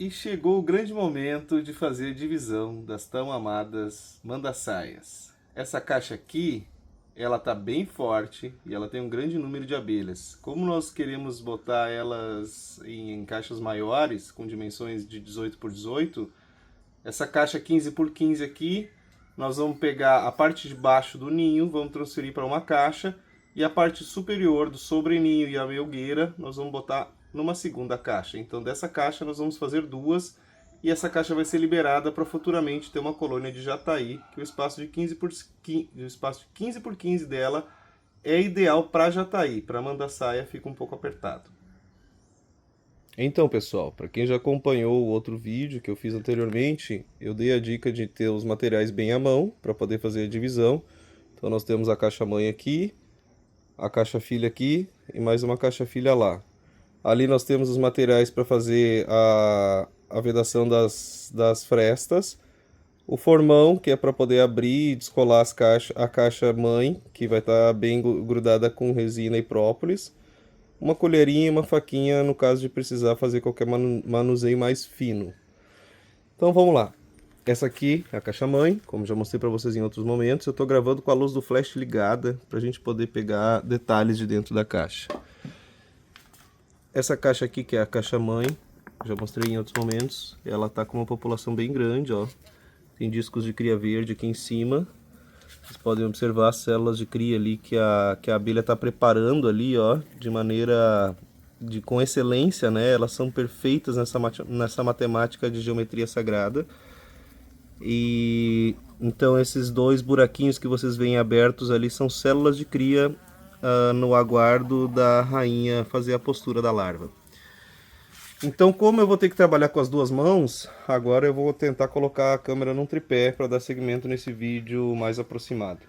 E chegou o grande momento de fazer a divisão das tão amadas manda-saias. Essa caixa aqui, ela tá bem forte e ela tem um grande número de abelhas. Como nós queremos botar elas em caixas maiores, com dimensões de 18 por 18, essa caixa 15 por 15 aqui, nós vamos pegar a parte de baixo do ninho, vamos transferir para uma caixa, e a parte superior do sobreninho e a melgueira nós vamos botar numa segunda caixa. Então dessa caixa nós vamos fazer duas, e essa caixa vai ser liberada para futuramente ter uma colônia de jataí, que o espaço de 15 por 15, o espaço de 15 por 15 dela é ideal para jataí. Para manda-saia fica um pouco apertado. Então, pessoal, para quem já acompanhou o outro vídeo que eu fiz anteriormente, eu dei a dica de ter os materiais bem à mão para poder fazer a divisão. Então nós temos a caixa mãe aqui, a caixa filha aqui e mais uma caixa filha lá. Ali nós temos os materiais para fazer a vedação das frestas, o formão, que é para poder abrir e descolar a caixa mãe, que vai estar bem grudada com resina e própolis, uma colherinha e uma faquinha no caso de precisar fazer qualquer manuseio mais fino. Então vamos lá. Essa aqui é a caixa mãe, como já mostrei para vocês em outros momentos. Eu estou gravando com a luz do flash ligada para a gente poder pegar detalhes de dentro da caixa. Essa caixa aqui, que é a caixa mãe, já mostrei em outros momentos. Ela está com uma população bem grande, ó. Tem discos de cria verde aqui em cima. Vocês podem observar as células de cria ali que a abelha está preparando ali, ó, de maneira com excelência, né? Elas são perfeitas nessa matemática de geometria sagrada. E então esses dois buraquinhos que vocês veem abertos ali são células de cria no aguardo da rainha fazer a postura da larva. Então, como eu vou ter que trabalhar com as duas mãos, agora eu vou tentar colocar a câmera num tripé para dar seguimento nesse vídeo mais aproximado.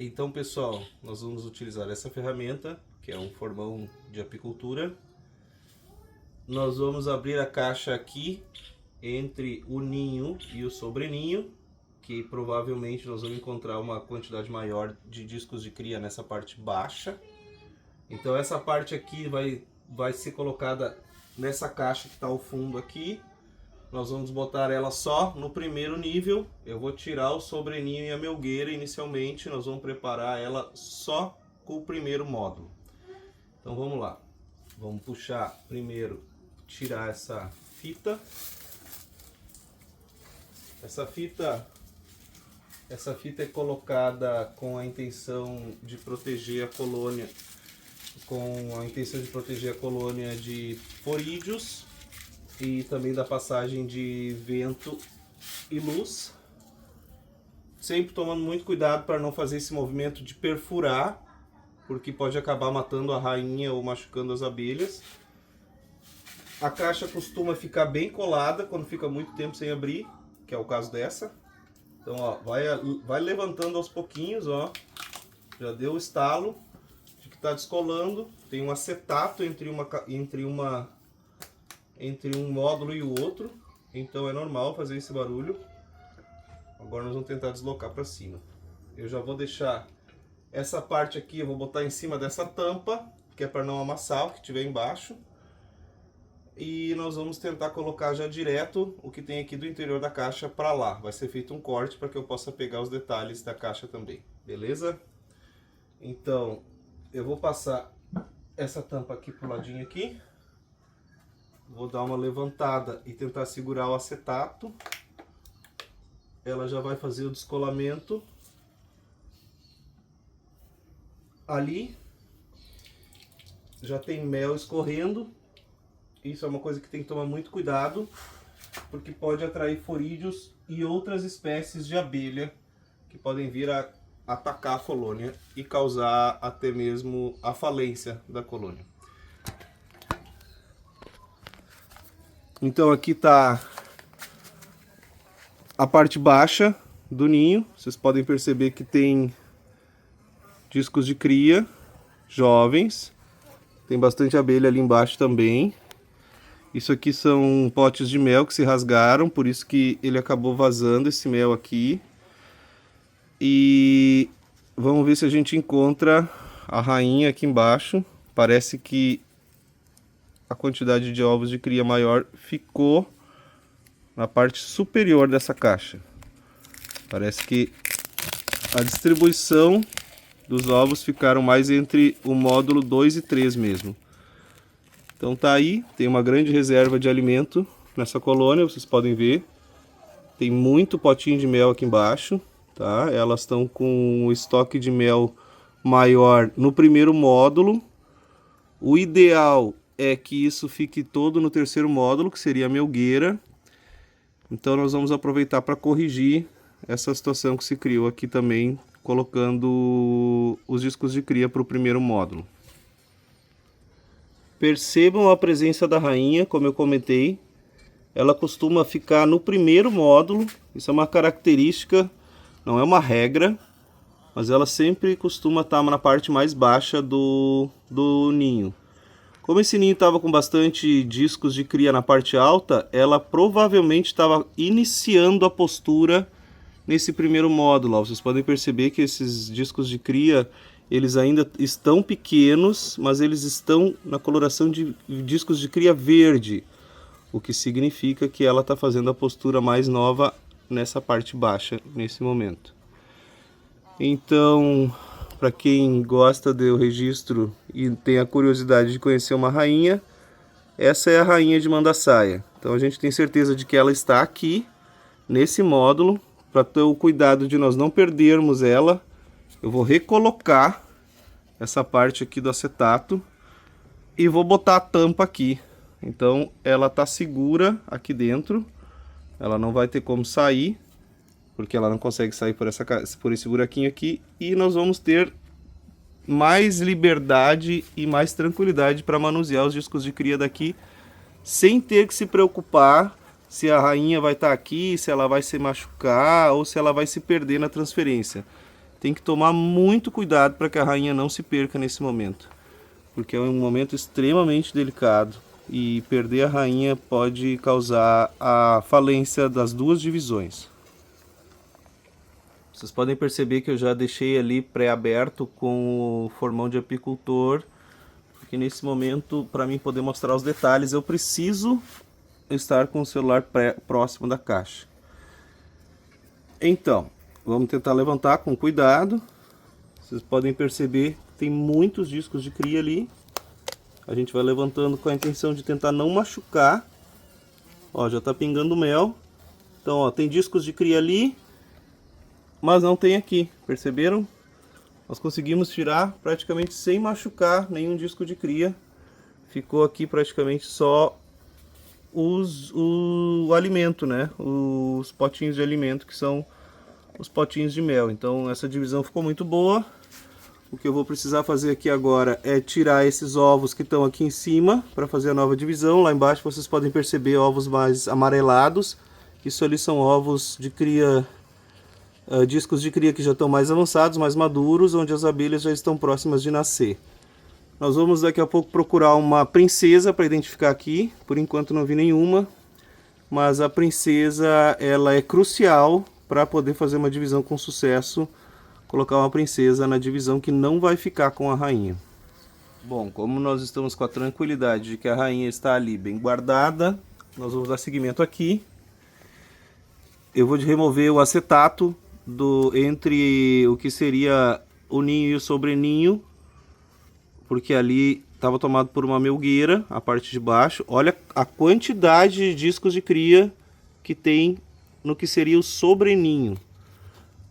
Então, pessoal, nós vamos utilizar essa ferramenta, que é um formão de apicultura. Nós vamos abrir a caixa aqui entre o ninho e o sobreninho, que provavelmente nós vamos encontrar uma quantidade maior de discos de cria nessa parte baixa. Então essa parte aqui vai ser colocada nessa caixa que está ao fundo aqui. Nós vamos botar ela só no primeiro nível. Eu vou tirar o sobreninho e a melgueira inicialmente. Nós vamos preparar ela só com o primeiro módulo. Então vamos lá. Vamos puxar primeiro, tirar essa fita. Essa fita é colocada com a intenção de proteger a colônia, de forídeos e também da passagem de vento e luz. Sempre tomando muito cuidado para não fazer esse movimento de perfurar, porque pode acabar matando a rainha ou machucando as abelhas. A caixa costuma ficar bem colada quando fica muito tempo sem abrir, que é o caso dessa. Então, ó, vai levantando aos pouquinhos, ó. Já deu o estalo de que está descolando. Tem um acetato entre um módulo e o outro. Então é normal fazer esse barulho. Agora nós vamos tentar deslocar para cima. Eu já vou deixar essa parte aqui, eu vou botar em cima dessa tampa, que é para não amassar o que tiver embaixo. E nós vamos tentar colocar já direto o que tem aqui do interior da caixa para lá. Vai ser feito um corte para que eu possa pegar os detalhes da caixa também, beleza? Então, eu vou passar essa tampa aqui pro ladinho aqui. Vou dar uma levantada e tentar segurar o acetato. Ela já vai fazer o descolamento ali. Já tem mel escorrendo. Isso é uma coisa que tem que tomar muito cuidado, porque pode atrair forídeos e outras espécies de abelha que podem vir a atacar a colônia e causar até mesmo a falência da colônia. Então aqui está a parte baixa do ninho. Vocês podem perceber que tem discos de cria jovens. Tem bastante abelha ali embaixo também. Isso aqui são potes de mel que se rasgaram, por isso que ele acabou vazando esse mel aqui. E vamos ver se a gente encontra a rainha aqui embaixo. Parece que a quantidade de ovos de cria maior ficou na parte superior dessa caixa. Parece que a distribuição dos ovos ficaram mais entre o módulo 2 e 3 mesmo. Então tá aí, tem uma grande reserva de alimento nessa colônia, vocês podem ver. Tem muito potinho de mel aqui embaixo, tá? Elas estão com um estoque de mel maior no primeiro módulo. O ideal é que isso fique todo no terceiro módulo, que seria a melgueira. Então nós vamos aproveitar para corrigir essa situação que se criou aqui também, colocando os discos de cria para o primeiro módulo. Percebam a presença da rainha, como eu comentei. Ela costuma ficar no primeiro módulo, isso é uma característica, não é uma regra, mas ela sempre costuma estar na parte mais baixa do ninho. Como esse ninho estava com bastante discos de cria na parte alta, ela provavelmente estava iniciando a postura nesse primeiro módulo. Ó, vocês podem perceber que esses discos de cria, eles ainda estão pequenos, mas eles estão na coloração de discos de cria verde, o que significa que ela está fazendo a postura mais nova nessa parte baixa, nesse momento. Então, para quem gosta do registro e tem a curiosidade de conhecer uma rainha, essa é a rainha de Mandaçaia. Então a gente tem certeza de que ela está aqui, nesse módulo. Para ter o cuidado de nós não perdermos ela, eu vou recolocar essa parte aqui do acetato e vou botar a tampa aqui. Então ela está segura aqui dentro, ela não vai ter como sair, porque ela não consegue sair por esse buraquinho aqui, e nós vamos ter mais liberdade e mais tranquilidade para manusear os discos de cria daqui, sem ter que se preocupar se a rainha vai estar aqui, se ela vai se machucar ou se ela vai se perder na transferência. Tem que tomar muito cuidado para que a rainha não se perca nesse momento, porque é um momento extremamente delicado e perder a rainha pode causar a falência das duas divisões. Vocês podem perceber que eu já deixei ali pré-aberto com o formão de apicultor, porque nesse momento, para mim poder mostrar os detalhes, eu preciso estar com o celular próximo da caixa. Então, vamos tentar levantar com cuidado. Vocês podem perceber que tem muitos discos de cria ali. A gente vai levantando com a intenção de tentar não machucar. Ó, já tá pingando mel. Então, ó, tem discos de cria ali, mas não tem aqui, perceberam? Nós conseguimos tirar praticamente sem machucar nenhum disco de cria. Ficou aqui praticamente só o alimento, né? Os potinhos de alimento, que são os potinhos de mel. Então essa divisão ficou muito boa. O que eu vou precisar fazer aqui agora é tirar esses ovos que estão aqui em cima para fazer a nova divisão. Lá embaixo vocês podem perceber ovos mais amarelados. Isso ali são ovos de cria, discos de cria que já estão mais avançados, mais maduros, onde as abelhas já estão próximas de nascer. Nós vamos daqui a pouco procurar uma princesa para identificar aqui. Por enquanto não vi nenhuma, mas a princesa ela é crucial para poder fazer uma divisão com sucesso. Colocar uma princesa na divisão que não vai ficar com a rainha. Bom, como nós estamos com a tranquilidade de que a rainha está ali bem guardada, nós vamos dar seguimento aqui. Eu vou remover o acetato entre o que seria o ninho e o sobreninho, porque ali estava tomado por uma melgueira, a parte de baixo. Olha a quantidade de discos de cria que tem no que seria o sobreninho.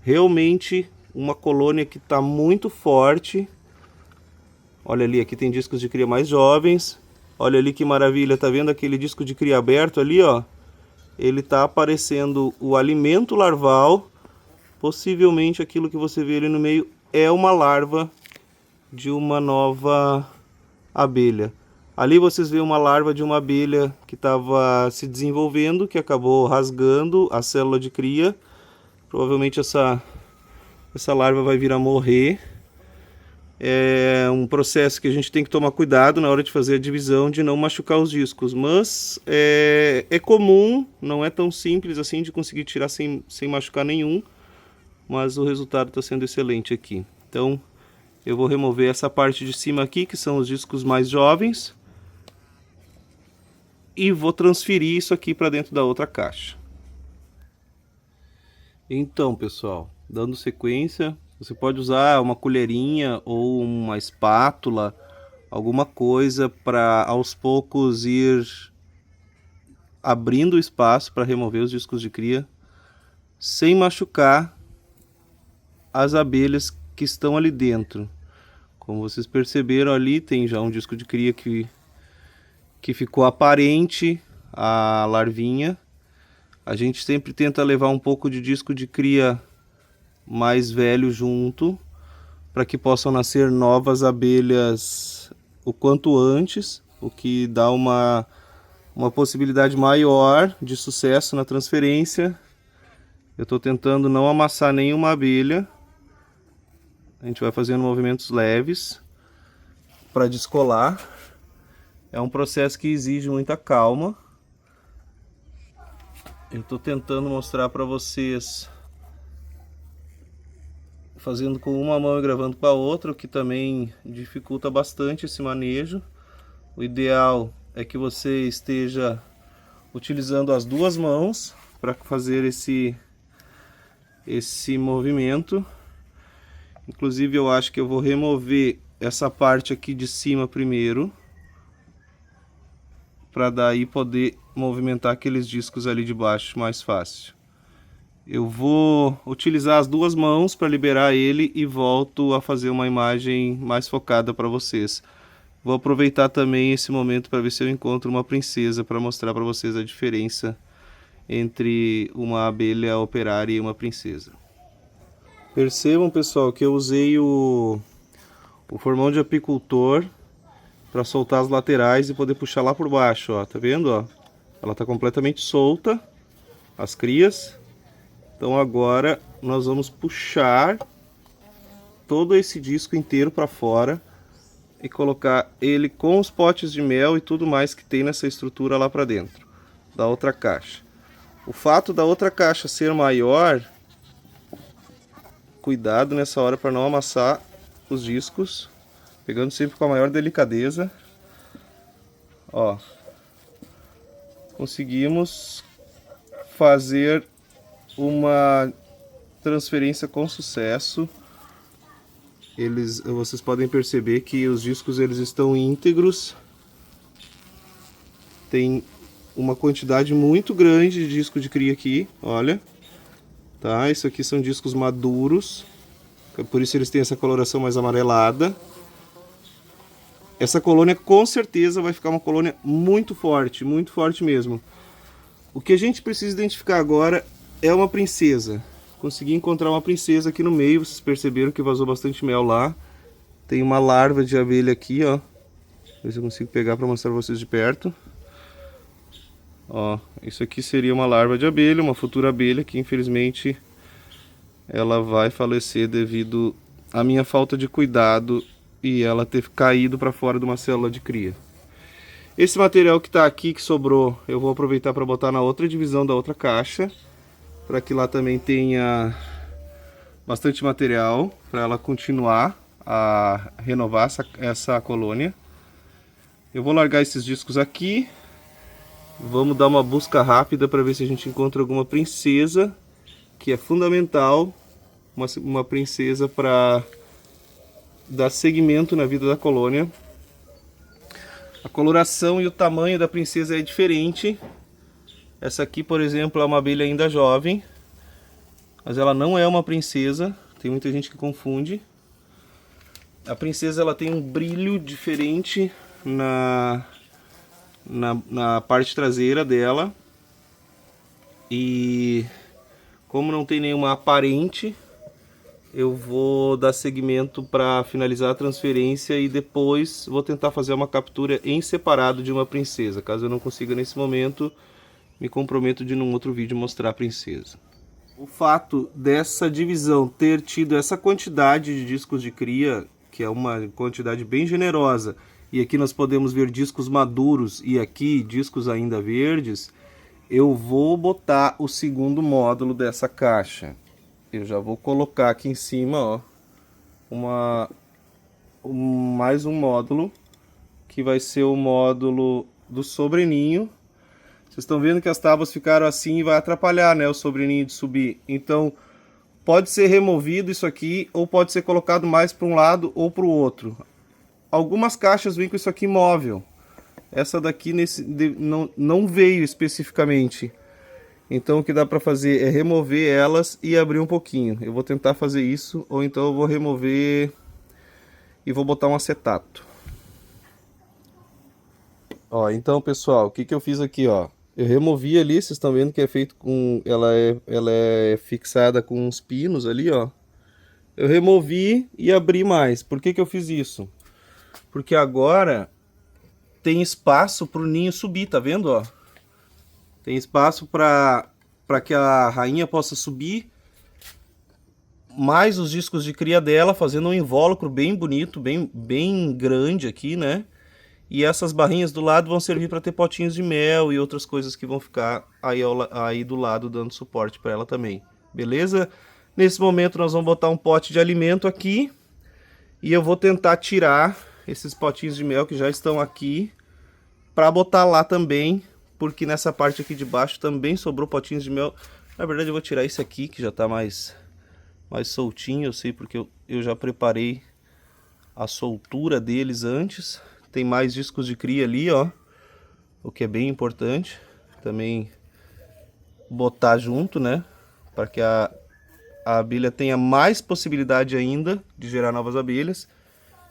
Realmente uma colônia que está muito forte. Olha ali, aqui tem discos de cria mais jovens. Olha ali que maravilha, tá vendo aquele disco de cria aberto ali, ó? Ele está aparecendo o alimento larval. Possivelmente aquilo que você vê ali no meio é uma larva de uma nova abelha. Ali vocês veem uma larva de uma abelha que estava se desenvolvendo, que acabou rasgando a célula de cria. Provavelmente essa larva vai vir a morrer. É um processo que a gente tem que tomar cuidado na hora de fazer a divisão, de não machucar os discos. Mas é comum, não é tão simples assim de conseguir tirar sem machucar nenhum. Mas o resultado está sendo excelente aqui. Então eu vou remover essa parte de cima aqui, que são os discos mais jovens. e vou transferir isso aqui para dentro da outra caixa. Então, pessoal, dando sequência, você pode usar uma colherinha ou uma espátula, alguma coisa para aos poucos ir abrindo o espaço para remover os discos de cria, sem machucar as abelhas que estão ali dentro. Como vocês perceberam, ali tem já um disco de cria que ficou aparente, a larvinha. A gente sempre tenta levar um pouco de disco de cria mais velho junto, para que possam nascer novas abelhas o quanto antes, o que dá uma possibilidade maior de sucesso na transferência. Eu estou tentando não amassar nenhuma abelha. A gente vai fazendo movimentos leves para descolar. É um processo que exige muita calma. Eu estou tentando mostrar para vocês fazendo com uma mão e gravando com a outra, o que também dificulta bastante esse manejo. O ideal é que você esteja utilizando as duas mãos para fazer esse movimento. Inclusive eu acho que eu vou remover essa parte aqui de cima primeiro, para daí poder movimentar aqueles discos ali de baixo mais fácil. Eu vou utilizar as duas mãos para liberar ele e volto a fazer uma imagem mais focada para vocês. Vou aproveitar também esse momento para ver se eu encontro uma princesa, para mostrar para vocês a diferença entre uma abelha operária e uma princesa. Percebam, pessoal, que eu usei o formão de apicultor para soltar as laterais e poder puxar lá por baixo, ó. Tá vendo, ó? Ela tá completamente solta, as crias. Então agora nós vamos puxar todo esse disco inteiro para fora e colocar ele com os potes de mel e tudo mais que tem nessa estrutura lá para dentro da outra caixa. O fato da outra caixa ser maior, cuidado nessa hora para não amassar os discos, pegando sempre com a maior delicadeza. Ó, conseguimos fazer uma transferência com sucesso. Vocês podem perceber que os discos eles estão íntegros. Tem uma quantidade muito grande de disco de cria aqui, olha. Tá, isso aqui são discos maduros, por isso eles têm essa coloração mais amarelada. Essa colônia com certeza vai ficar uma colônia muito forte mesmo. O que a gente precisa identificar agora é uma princesa. Consegui encontrar uma princesa aqui no meio, vocês perceberam que vazou bastante mel lá. Tem uma larva de abelha aqui, ó. Ver se eu consigo pegar para mostrar para vocês de perto. Ó, isso aqui seria uma larva de abelha, uma futura abelha que infelizmente ela vai falecer devido à minha falta de cuidado e ela ter caído para fora de uma célula de cria. Esse material que está aqui, que sobrou, eu vou aproveitar para botar na outra divisão da outra caixa, para que lá também tenha bastante material, para ela continuar a renovar essa colônia. Eu vou largar esses discos aqui, vamos dar uma busca rápida para ver se a gente encontra alguma princesa, que é fundamental, uma princesa para dar seguimento na vida da colônia. A coloração e o tamanho da princesa é diferente. Essa aqui, por exemplo, é uma abelha ainda jovem, mas ela não é uma princesa, tem muita gente que confunde. A princesa ela tem um brilho diferente na parte traseira dela, e como não tem nenhuma aparente, eu vou dar seguimento para finalizar a transferência e depois vou tentar fazer uma captura em separado de uma princesa. Caso eu não consiga nesse momento, me comprometo de num outro vídeo mostrar a princesa. O fato dessa divisão ter tido essa quantidade de discos de cria, que é uma quantidade bem generosa, e aqui nós podemos ver discos maduros e aqui discos ainda verdes, eu vou botar o segundo módulo dessa caixa. Eu já vou colocar aqui em cima, ó, mais um módulo, que vai ser o módulo do sobreninho, Vocês estão vendo que as tábuas ficaram assim e vai atrapalhar, né, o sobreninho de subir. Então, pode ser removido isso aqui ou pode ser colocado mais para um lado ou para o outro. Algumas caixas vêm com isso aqui móvel. Essa daqui não veio especificamente. Então o que dá para fazer é remover elas e abrir um pouquinho. Eu vou tentar fazer isso, ou então eu vou remover e vou botar um acetato. Ó, então pessoal, o que eu fiz aqui, ó? Eu removi ali, vocês estão vendo que é feito com... Ela é fixada com uns pinos ali, ó. Eu removi e abri mais. Por que eu fiz isso? Porque agora tem espaço para o ninho subir, tá vendo, ó? Tem espaço para que a rainha possa subir, mais os discos de cria dela, fazendo um invólucro bem bonito, bem grande aqui, né? E essas barrinhas do lado vão servir para ter potinhos de mel e outras coisas que vão ficar aí do lado, dando suporte para ela também. Beleza? Nesse momento nós vamos botar um pote de alimento aqui. E eu vou tentar tirar esses potinhos de mel que já estão aqui, para botar lá também, porque nessa parte aqui de baixo também sobrou potinhos de mel. Na verdade eu vou tirar esse aqui, que já está mais soltinho, eu sei porque eu já preparei a soltura deles antes. Tem mais discos de cria ali, ó, o que é bem importante também botar junto, né, para que a abelha tenha mais possibilidade ainda de gerar novas abelhas.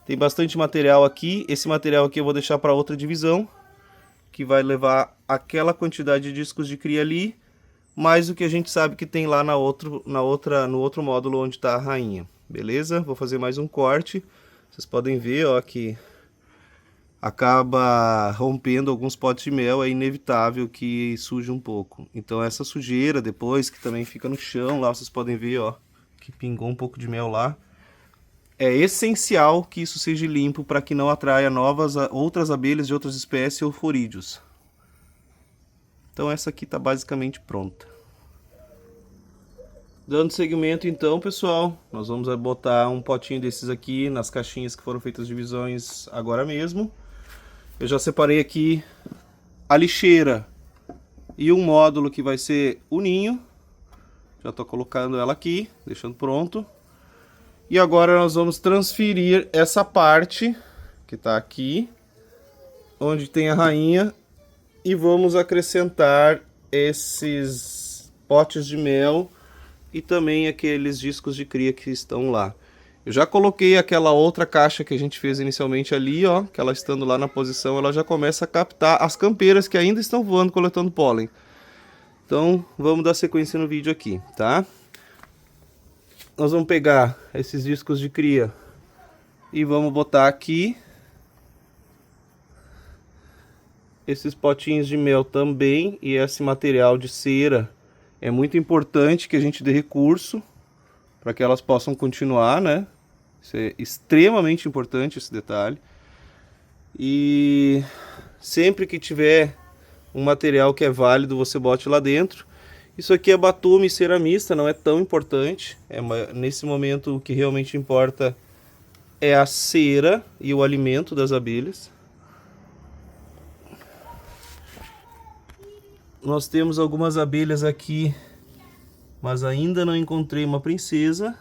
Tem bastante material aqui, esse material aqui eu vou deixar para outra divisão, que vai levar aquela quantidade de discos de cria ali, mais o que a gente sabe que tem lá no outro módulo onde está a rainha. Beleza? Vou fazer mais um corte. Vocês podem ver, ó, que acaba rompendo alguns potes de mel, é inevitável que suje um pouco. Então essa sujeira depois, que também fica no chão lá, vocês podem ver, ó, que pingou um pouco de mel lá. É essencial que isso seja limpo para que não atraia outras abelhas de outras espécies ou forídeos. Então essa aqui está basicamente pronta. Dando seguimento então, pessoal, nós vamos botar um potinho desses aqui nas caixinhas que foram feitas divisões agora mesmo. Eu já separei aqui a lixeira e um módulo que vai ser o ninho. Já estou colocando ela aqui, deixando pronto. E agora nós vamos transferir essa parte que está aqui, onde tem a rainha, e vamos acrescentar esses potes de mel e também aqueles discos de cria que estão lá. Eu já coloquei aquela outra caixa que a gente fez inicialmente ali, ó, que ela estando lá na posição, ela já começa a captar as campeiras que ainda estão voando coletando pólen. Então vamos dar sequência no vídeo aqui, tá? Nós vamos pegar esses discos de cria e vamos botar aqui. Esses potinhos de mel também, e esse material de cera é muito importante que a gente dê recurso para que elas possam continuar, né? Isso é extremamente importante, esse detalhe. E sempre que tiver um material que é válido, você bote lá dentro. Isso aqui é batume ceramista, não é tão importante. Nesse momento o que realmente importa é a cera e o alimento das abelhas. Nós temos algumas abelhas aqui, mas ainda não encontrei uma princesa.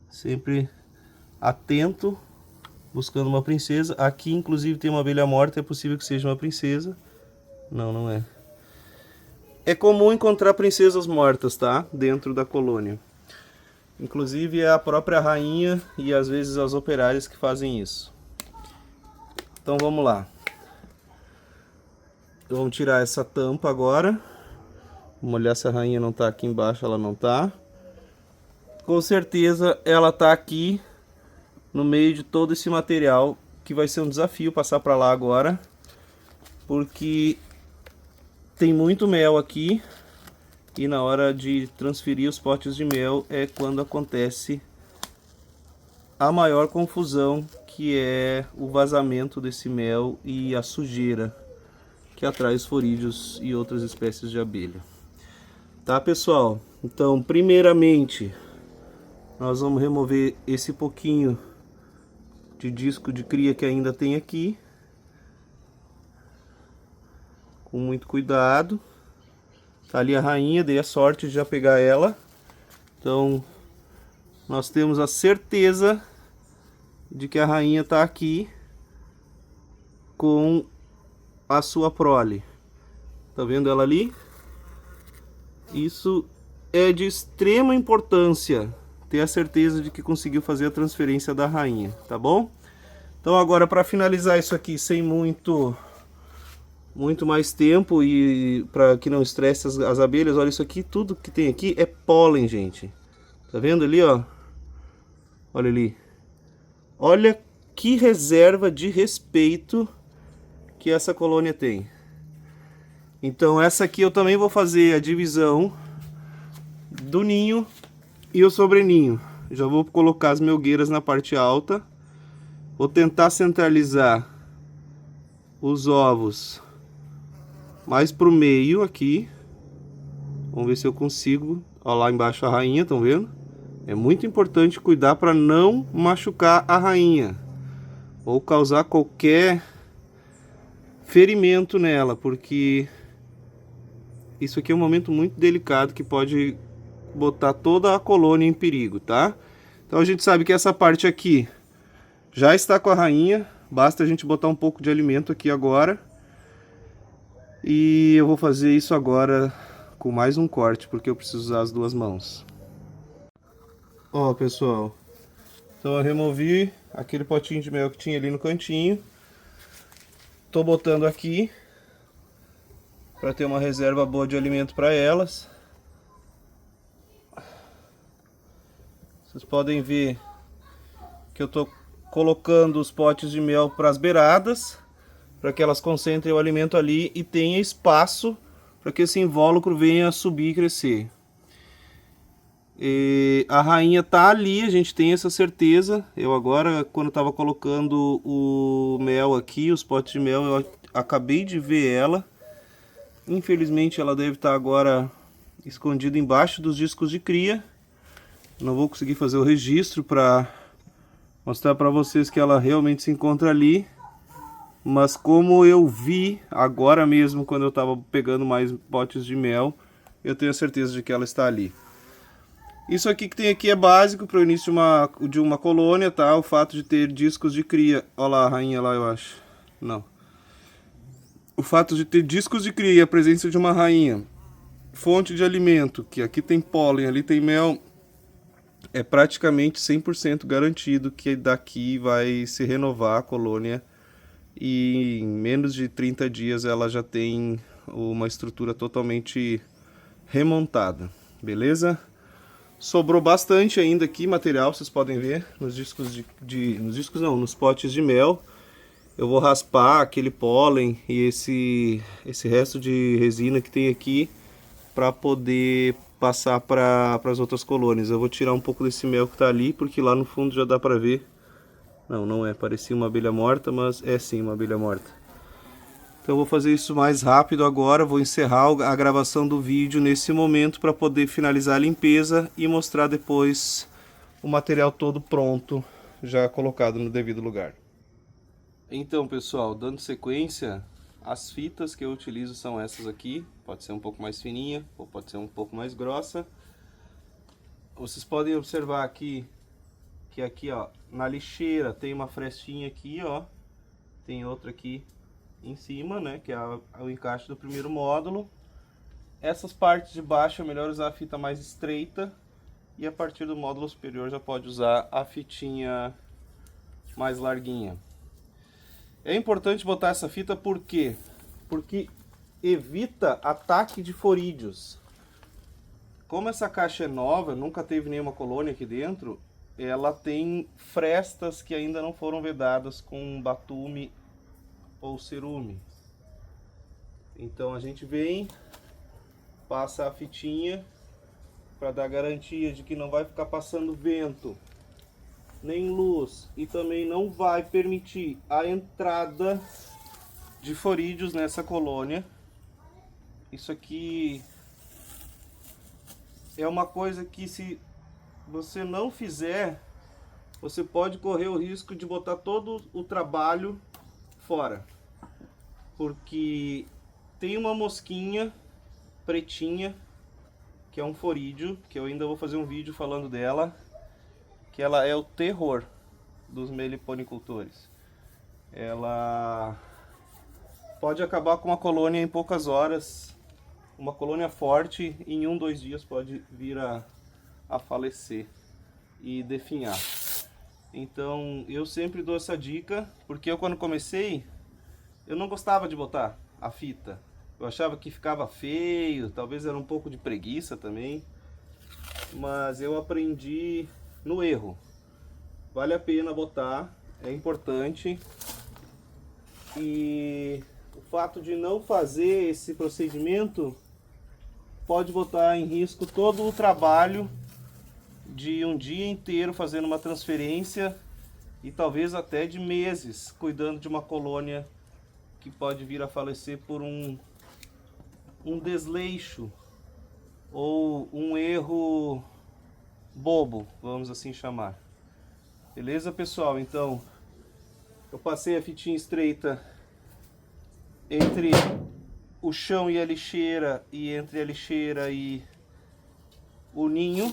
Sempre atento, buscando uma princesa. Aqui inclusive tem uma abelha morta, é possível que seja uma princesa. Não, não é. É comum encontrar princesas mortas, tá? Dentro da colônia. Inclusive é a própria rainha e às vezes as operárias que fazem isso. Então vamos lá. Vamos tirar essa tampa agora. Vamos olhar se a rainha não tá aqui embaixo. Ela não tá. Com certeza ela tá aqui no meio de todo esse material, que vai ser um desafio passar para lá agora, porque tem muito mel aqui e na hora de transferir os potes de mel é quando acontece a maior confusão, que é o vazamento desse mel e a sujeira que atrai os forídeos e outras espécies de abelha. Tá, pessoal? Então, primeiramente, nós vamos remover esse pouquinho de disco de cria que ainda tem aqui. com muito cuidado. Tá ali a rainha, dei a sorte de já pegar ela. Então, nós temos a certeza de que a rainha tá aqui com a sua prole. Tá vendo ela ali? Isso é de extrema importância, ter a certeza de que conseguiu fazer a transferência da rainha, tá bom? Então agora, para finalizar isso aqui sem muito mais tempo e para que não estresse as abelhas, olha isso aqui, tudo que tem aqui é pólen, gente. Tá vendo ali, ó? Olha ali. Olha que reserva de respeito que essa colônia tem. Então essa aqui eu também vou fazer a divisão do ninho e o sobreninho. Já vou colocar as melgueiras na parte alta. Vou tentar centralizar os ovos mais pro meio aqui. Vamos ver se eu consigo. Olha lá embaixo a rainha, estão vendo? É muito importante cuidar para não machucar a rainha ou causar qualquer ferimento nela, porque isso aqui é um momento muito delicado que pode botar toda a colônia em perigo, tá? Então a gente sabe que essa parte aqui já está com a rainha, basta a gente botar um pouco de alimento aqui agora. E eu vou fazer isso agora com mais um corte, porque eu preciso usar as duas mãos. Ó, pessoal, então eu removi aquele potinho de mel que tinha ali no cantinho. Tô botando aqui para ter uma reserva boa de alimento para elas. Vocês podem ver que eu tô colocando os potes de mel para as beiradas, para que elas concentrem o alimento ali e tenha espaço para que esse invólucro venha a subir e crescer. E a rainha tá ali, a gente tem essa certeza. Eu agora, quando estava colocando o mel aqui, os potes de mel, eu acabei de ver ela. Infelizmente ela deve estar agora escondida embaixo dos discos de cria. Não vou conseguir fazer o registro para mostrar para vocês que ela realmente se encontra ali. Mas como eu vi agora mesmo, quando eu estava pegando mais potes de mel, eu tenho a certeza de que ela está ali. Isso aqui que tem aqui é básico para o início de uma colônia, tá? O fato de ter discos de cria. Olha lá a rainha lá, eu acho. Não. O fato de ter discos de cria e a presença de uma rainha, fonte de alimento, que aqui tem pólen, ali tem mel, é praticamente 100% garantido que daqui vai se renovar a colônia. E em menos de 30 dias ela já tem uma estrutura totalmente remontada, beleza? Sobrou bastante ainda aqui material, vocês podem ver nos discos nos potes de mel. Eu vou raspar aquele pólen e esse resto de resina que tem aqui para poder passar para as outras colônias. Eu vou tirar um pouco desse mel que está ali, porque lá no fundo já dá para ver. Não é, parecia uma abelha morta, mas é sim uma abelha morta. Então eu vou fazer isso mais rápido agora, vou encerrar a gravação do vídeo nesse momento para poder finalizar a limpeza e mostrar depois o material todo pronto, já colocado no devido lugar. Então pessoal, dando sequência, as fitas que eu utilizo são essas aqui, pode ser um pouco mais fininha ou pode ser um pouco mais grossa. Vocês podem observar aqui que aqui, ó, na lixeira tem uma frestinha aqui, ó, tem outra aqui em cima, né, que é o encaixe do primeiro módulo. Essas partes de baixo é melhor usar a fita mais estreita e a partir do módulo superior já pode usar a fitinha mais larguinha. É importante botar essa fita por quê? Porque evita ataque de forídeos. Como essa caixa é nova, nunca teve nenhuma colônia aqui dentro, ela tem frestas que ainda não foram vedadas com batume ou cerume. Então a gente vem, passa a fitinha para dar garantia de que não vai ficar passando vento, nem luz, e também não vai permitir a entrada de forídeos nessa colônia. Isso aqui é uma coisa que, se você não fizer, você pode correr o risco de botar todo o trabalho fora, porque Tem uma mosquinha pretinha, que é um forídeo, que eu ainda vou fazer um vídeo falando dela, que ela é o terror dos meliponicultores. Ela pode acabar com uma colônia em poucas horas. Uma colônia forte, em 1, 2 dias pode vir a falecer e definhar. Então eu sempre dou essa dica, porque eu quando comecei, eu não gostava de botar a fita. Eu achava que ficava feio, talvez era um pouco de preguiça também. Mas eu aprendi no erro. Vale a pena botar, é importante. E o fato de não fazer esse procedimento pode botar em risco todo o trabalho de um dia inteiro fazendo uma transferência e talvez até de meses cuidando de uma colônia que pode vir a falecer por um desleixo ou um erro bobo, vamos assim chamar. Beleza, pessoal? Então, eu passei a fitinha estreita entre o chão e a lixeira e entre a lixeira e o ninho.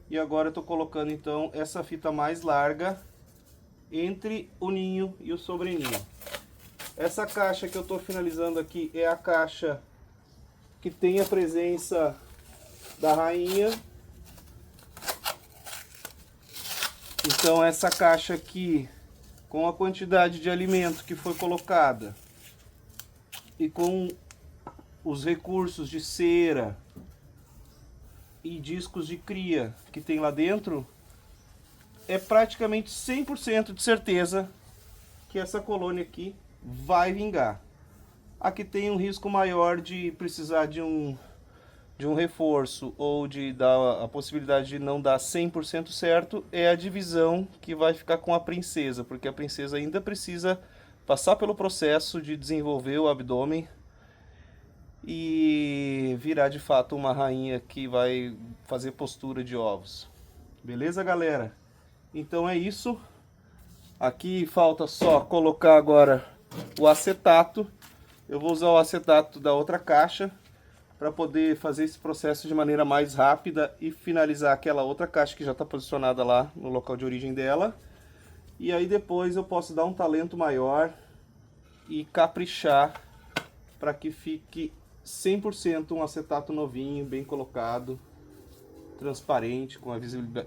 E agora eu estou colocando então essa fita mais larga entre o ninho e o sobreninho. Essa caixa que eu estou finalizando aqui é a caixa que tem a presença da rainha. Então essa caixa aqui, com a quantidade de alimento que foi colocada e com os recursos de cera e discos de cria que tem lá dentro, é praticamente 100% de certeza que essa colônia aqui vai vingar. Aqui tem um risco maior de precisar de um reforço ou de dar a possibilidade de não dar 100% certo, é a divisão que vai ficar com a princesa, porque a princesa ainda precisa passar pelo processo de desenvolver o abdômen e virar de fato uma rainha que vai fazer postura de ovos. Beleza, galera? Então é isso. Aqui falta só colocar agora o acetato. Eu vou usar o acetato da outra caixa para poder fazer esse processo de maneira mais rápida e finalizar aquela outra caixa que já está posicionada lá no local de origem dela. E aí depois eu posso dar um talento maior e caprichar para que fique 100% um acetato novinho, bem colocado, transparente, com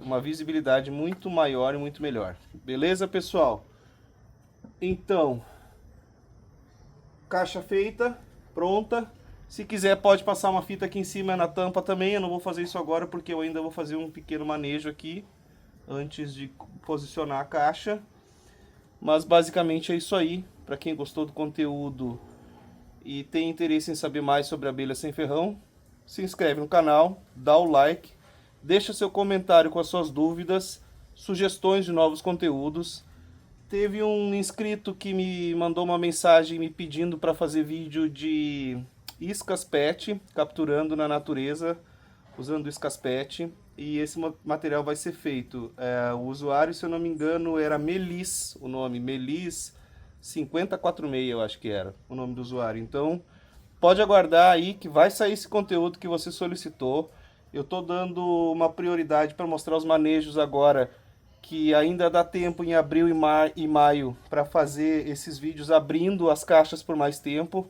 uma visibilidade muito maior e muito melhor. Beleza, pessoal? Então, caixa feita, pronta. Se quiser pode passar uma fita aqui em cima na tampa também. Eu não vou fazer isso agora porque eu ainda vou fazer um pequeno manejo aqui antes de posicionar a caixa. Mas basicamente é isso aí. Para quem gostou do conteúdo e tem interesse em saber mais sobre abelha sem ferrão, se inscreve no canal, dá o like, deixa seu comentário com as suas dúvidas, sugestões de novos conteúdos. Teve um inscrito que me mandou uma mensagem me pedindo para fazer vídeo de iscas PET, capturando na natureza, usando iscas PET, e esse material vai ser feito. O usuário, se eu não me engano, era Melis, o nome, Melis 5046, eu acho que era o nome do usuário. Então, pode aguardar aí que vai sair esse conteúdo que você solicitou. Eu estou dando uma prioridade para mostrar os manejos agora, que ainda dá tempo em abril e maio para fazer esses vídeos abrindo as caixas por mais tempo.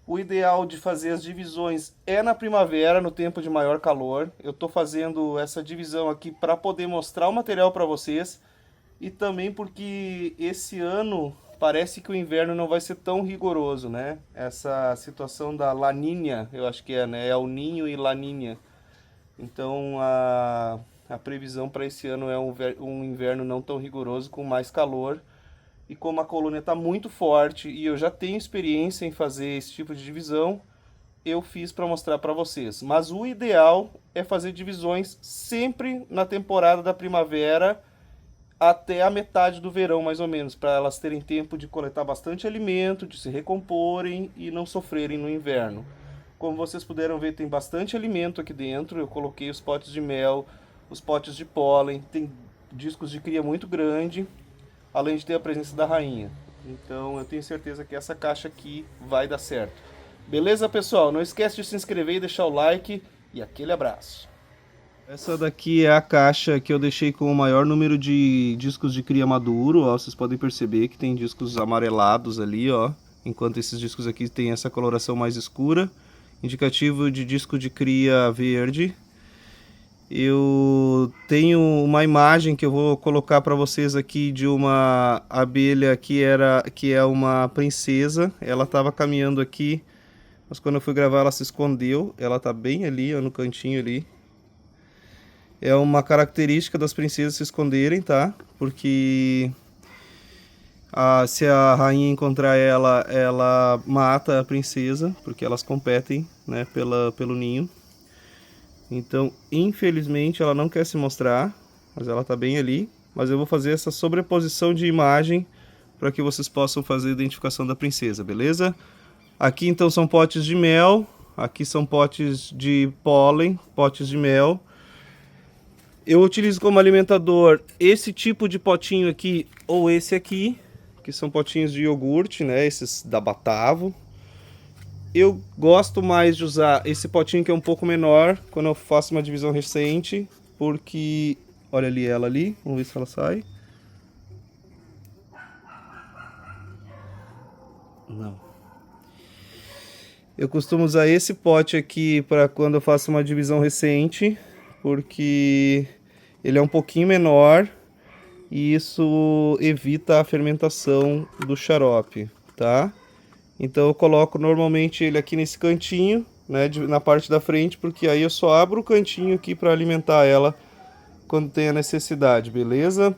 O ideal de fazer as divisões é na primavera, no tempo de maior calor. Eu estou fazendo essa divisão aqui para poder mostrar o material para vocês e também porque esse ano parece que o inverno não vai ser tão rigoroso, né? Essa situação da Laninha, eu acho que é, né? É o Ninho e Laninha. Então a previsão para esse ano é um inverno não tão rigoroso, com mais calor. E como a colônia está muito forte e eu já tenho experiência em fazer esse tipo de divisão, eu fiz para mostrar para vocês. Mas o ideal é fazer divisões sempre na temporada da primavera até a metade do verão, mais ou menos, para elas terem tempo de coletar bastante alimento, de se recomporem e não sofrerem no inverno. Como vocês puderam ver, tem bastante alimento aqui dentro. Eu coloquei os potes de mel, os potes de pólen, tem discos de cria muito grande, além de ter a presença da rainha. Então eu tenho certeza que essa caixa aqui vai dar certo. Beleza, pessoal? Não esquece de se inscrever e deixar o like. E aquele abraço. Essa daqui é a caixa que eu deixei com o maior número de discos de cria maduro, ó. Vocês podem perceber que tem discos amarelados ali, ó. Enquanto esses discos aqui tem essa coloração mais escura, indicativo de disco de cria verde. Eu tenho uma imagem que eu vou colocar para vocês aqui de uma abelha que é uma princesa. Ela estava caminhando aqui, mas quando eu fui gravar ela se escondeu. Ela tá bem ali, ó, no cantinho ali. É uma característica das princesas se esconderem, tá? Porque se a rainha encontrar ela, ela mata a princesa, porque elas competem, né, pelo ninho. Então, infelizmente, ela não quer se mostrar, mas ela tá bem ali. Mas eu vou fazer essa sobreposição de imagem para que vocês possam fazer a identificação da princesa, beleza? Aqui então são potes de mel, aqui são potes de pólen, potes de mel. Eu utilizo como alimentador esse tipo de potinho aqui ou esse aqui, que são potinhos de iogurte, né? Esses da Batavo. Eu gosto mais de usar esse potinho que é um pouco menor quando eu faço uma divisão recente, porque olha ali ela ali, vamos ver se ela sai. Não. Eu costumo usar esse pote aqui para quando eu faço uma divisão recente, porque ele é um pouquinho menor e isso evita a fermentação do xarope, tá? Então eu coloco normalmente ele aqui nesse cantinho, né, na parte da frente, porque aí eu só abro o cantinho aqui para alimentar ela quando tem a necessidade, beleza?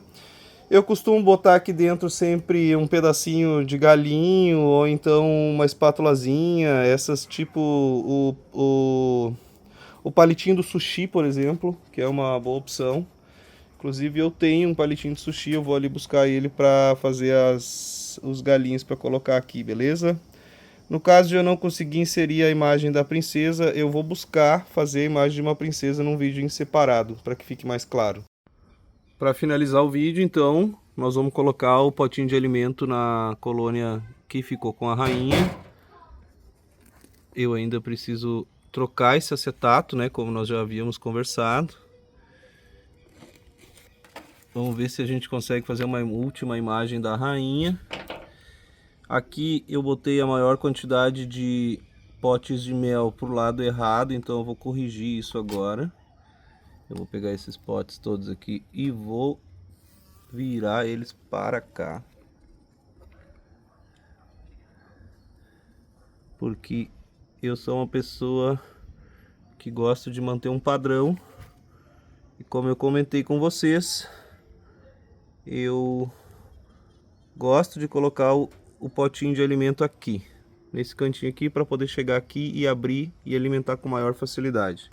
Eu costumo botar aqui dentro sempre um pedacinho de galinho ou então uma espátulazinha, essas tipo o palitinho do sushi, por exemplo, que é uma boa opção. Inclusive eu tenho um palitinho de sushi, eu vou ali buscar ele para fazer os galinhos para colocar aqui, beleza? No caso de eu não conseguir inserir a imagem da princesa, eu vou buscar fazer a imagem de uma princesa num vídeo em separado, para que fique mais claro. Para finalizar o vídeo, então, nós vamos colocar o potinho de alimento na colônia que ficou com a rainha. Eu ainda preciso trocar esse acetato, né, como nós já havíamos conversado. Vamos ver se a gente consegue fazer uma última imagem da rainha. Aqui eu botei a maior quantidade de potes de mel para o lado errado, então eu vou corrigir isso agora. Eu vou pegar esses potes todos aqui e vou virar eles para cá. Porque eu sou uma pessoa que gosta de manter um padrão. E como eu comentei com vocês, eu gosto de colocar o potinho de alimento aqui, nesse cantinho aqui, para poder chegar aqui e abrir e alimentar com maior facilidade.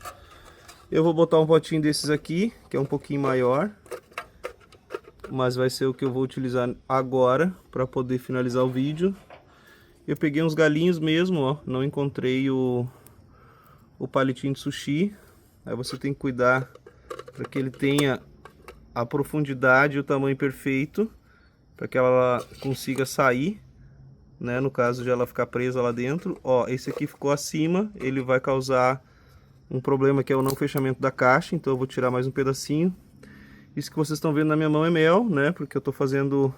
Eu vou botar um potinho desses aqui, que é um pouquinho maior, mas vai ser o que eu vou utilizar agora para poder finalizar o vídeo. Eu peguei uns galinhos mesmo, ó, não encontrei o palitinho de sushi. Aí você tem que cuidar para que ele tenha a profundidade e o tamanho perfeito, para que ela consiga sair, né, no caso de ela ficar presa lá dentro. Ó, esse aqui ficou acima, ele vai causar um problema que é o não fechamento da caixa, então eu vou tirar mais um pedacinho. Isso que vocês estão vendo na minha mão é mel, né, porque eu estou fazendo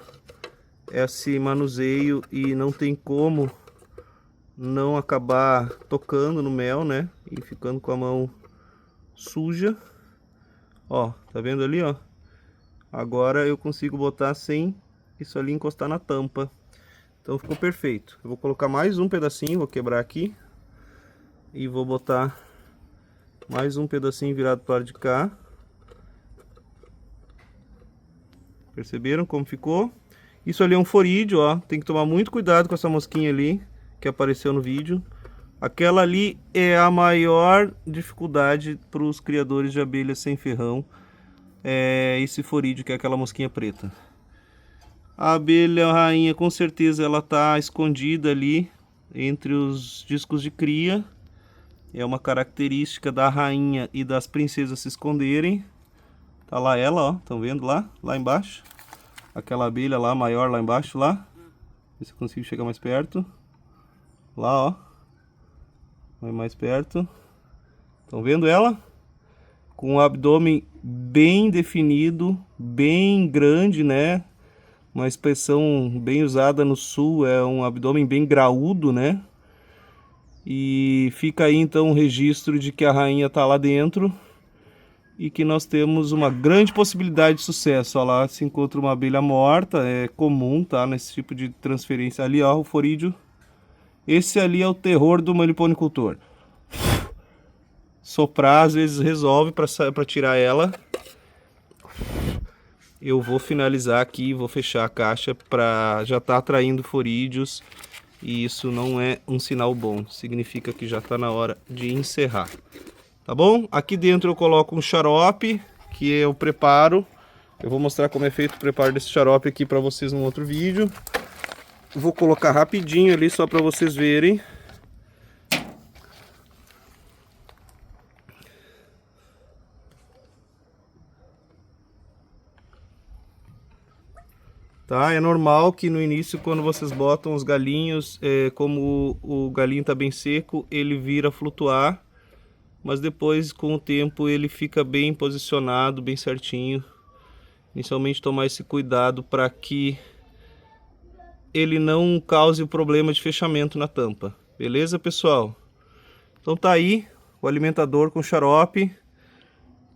esse manuseio e não tem como não acabar tocando no mel, né, e ficando com a mão suja. Ó, tá vendo ali, ó? Agora eu consigo botar sem isso ali encostar na tampa. Então ficou perfeito. Eu vou colocar mais um pedacinho, vou quebrar aqui. E vou botar mais um pedacinho virado para o lado de cá. Perceberam como ficou? Isso ali é um forídeo, ó. Tem que tomar muito cuidado com essa mosquinha ali que apareceu no vídeo. Aquela ali é a maior dificuldade para os criadores de abelhas sem ferrão. É esse forídeo, que é aquela mosquinha preta. A abelha rainha, com certeza, ela tá escondida ali entre os discos de cria. É uma característica da rainha e das princesas se esconderem. Tá lá ela, ó, estão vendo lá? Lá embaixo. Aquela abelha lá, maior lá embaixo, lá. Ver se eu consigo chegar mais perto. Lá, ó. Vai mais perto. Estão vendo ela? Com o abdômen bem definido, bem grande, né? Uma expressão bem usada no sul, é um abdômen bem graúdo, né? E fica aí então o registro de que a rainha está lá dentro e que nós temos uma grande possibilidade de sucesso. Olha lá, se encontra uma abelha morta, é comum, tá? Nesse tipo de transferência. Ali, ó, o forídeo. Esse ali é o terror do meliponicultor. Soprar às vezes resolve para tirar ela. Eu vou finalizar aqui, vou fechar a caixa para já tá atraindo forídeos e isso não é um sinal bom, significa que já está na hora de encerrar. Tá bom? Aqui dentro eu coloco um xarope que eu preparo. Eu vou mostrar como é feito o preparo desse xarope aqui para vocês num outro vídeo. Vou colocar rapidinho ali só para vocês verem. Tá? É normal que no início, quando vocês botam os galinhos, como o galinho está bem seco, ele vira a flutuar, mas depois, com o tempo, ele fica bem posicionado, bem certinho. Inicialmente tomar esse cuidado para que ele não cause o problema de fechamento na tampa. Beleza, pessoal? Então tá aí o alimentador com xarope.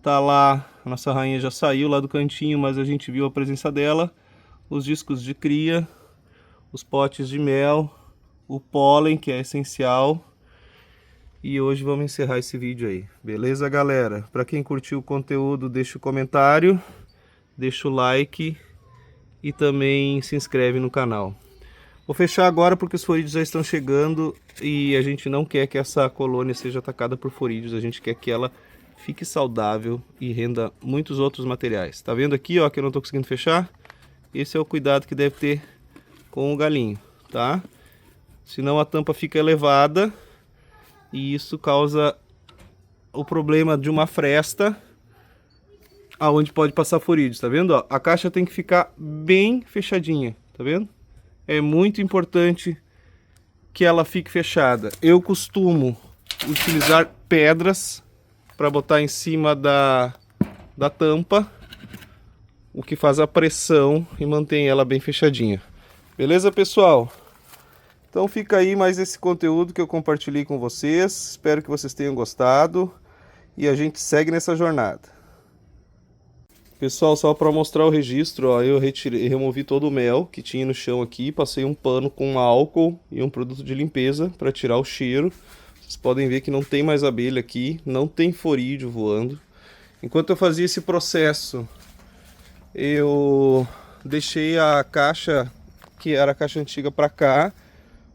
Tá lá, a nossa rainha já saiu lá do cantinho, mas a gente viu a presença dela. Os discos de cria, os potes de mel, o pólen, que é essencial. E hoje vamos encerrar esse vídeo aí. Beleza, galera? Para quem curtiu o conteúdo, deixa o comentário, deixa o like e também se inscreve no canal. Vou fechar agora porque os forídeos já estão chegando e a gente não quer que essa colônia seja atacada por forídeos. A gente quer que ela fique saudável e renda muitos outros materiais. Tá vendo aqui, ó, que eu não tô conseguindo fechar? Esse é o cuidado que deve ter com o galinho, tá? Senão a tampa fica elevada e isso causa o problema de uma fresta aonde pode passar forídeos, tá vendo? Ó, a caixa tem que ficar bem fechadinha, tá vendo? É muito importante que ela fique fechada. Eu costumo utilizar pedras para botar em cima da tampa, o que faz a pressão e mantém ela bem fechadinha. Beleza, pessoal? Então fica aí mais esse conteúdo que eu compartilhei com vocês. Espero que vocês tenham gostado e a gente segue nessa jornada. Pessoal, só para mostrar o registro, ó, eu removi todo o mel que tinha no chão aqui, passei um pano com álcool e um produto de limpeza para tirar o cheiro. Vocês podem ver que não tem mais abelha aqui, não tem forídeo voando. Enquanto eu fazia esse processo, eu deixei a caixa, que era a caixa antiga, para cá,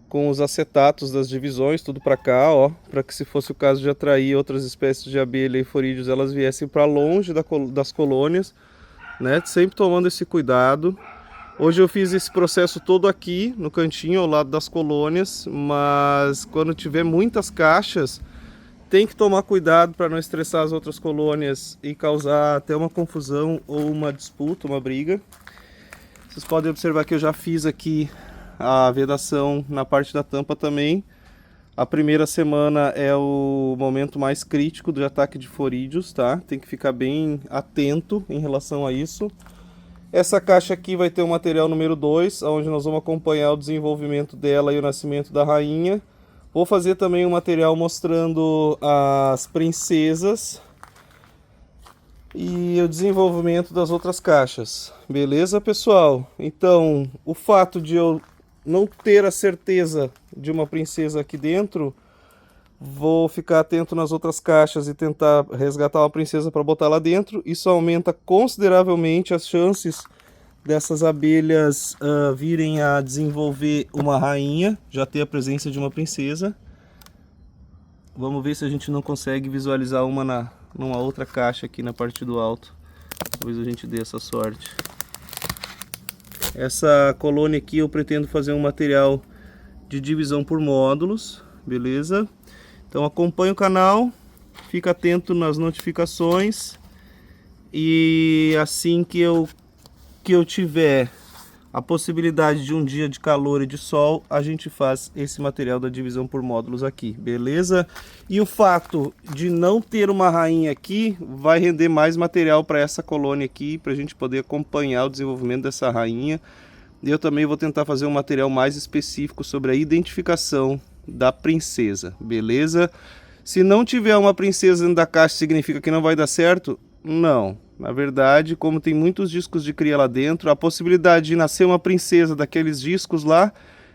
com os acetatos das divisões, tudo para cá, ó, para que se fosse o caso de atrair outras espécies de abelha e forídeos, elas viessem para longe das colônias, né? Sempre tomando esse cuidado. Hoje eu fiz esse processo todo aqui no cantinho, ao lado das colônias, mas quando tiver muitas caixas, tem que tomar cuidado para não estressar as outras colônias e causar até uma confusão ou uma disputa, uma briga. Vocês podem observar que eu já fiz aqui a vedação na parte da tampa também. A primeira semana é o momento mais crítico do ataque de forídeos, tá? Tem que ficar bem atento em relação a isso. Essa caixa aqui vai ter o material número 2, onde nós vamos acompanhar o desenvolvimento dela e o nascimento da rainha. Vou fazer também um material mostrando as princesas e o desenvolvimento das outras caixas. Beleza, pessoal? Então, o fato de eu não ter a certeza de uma princesa aqui dentro, vou ficar atento nas outras caixas e tentar resgatar uma princesa para botar lá dentro. Isso aumenta consideravelmente as chances dessas abelhas virem a desenvolver uma rainha, já ter a presença de uma princesa. Vamos ver se a gente não consegue visualizar uma numa outra caixa aqui na parte do alto. Talvez a gente dê essa sorte. Essa colônia aqui eu pretendo fazer um material de divisão por módulos, beleza? Então acompanhe o canal, fica atento nas notificações e assim que eu tiver a possibilidade de um dia de calor e de sol, a gente faz esse material da divisão por módulos aqui, beleza? E o fato de não ter uma rainha aqui vai render mais material para essa colônia aqui, para a gente poder acompanhar o desenvolvimento dessa rainha. E eu também vou tentar fazer um material mais específico sobre a identificação da princesa, beleza? Se não tiver uma princesa dentro da caixa, significa que não vai dar certo? Não. Na verdade, como tem muitos discos de cria lá dentro, a possibilidade de nascer uma princesa daqueles discos lá,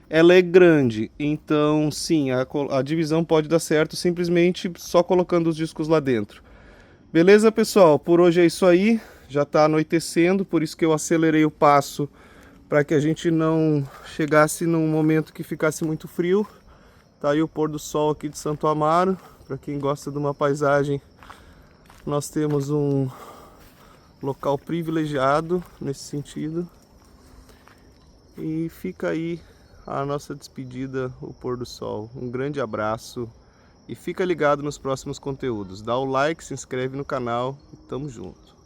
ela é grande. Então, sim, a divisão pode dar certo simplesmente só colocando os discos lá dentro. Beleza, pessoal? Por hoje é isso aí. Já está anoitecendo, por isso que eu acelerei o passo para que a gente não chegasse num momento que ficasse muito frio. Tá aí o pôr do sol aqui de Santo Amaro. Para quem gosta de uma paisagem, nós temos um local privilegiado nesse sentido. E fica aí a nossa despedida, o pôr do sol. Um grande abraço e fica ligado nos próximos conteúdos. Dá o like, se inscreve no canal e tamo junto.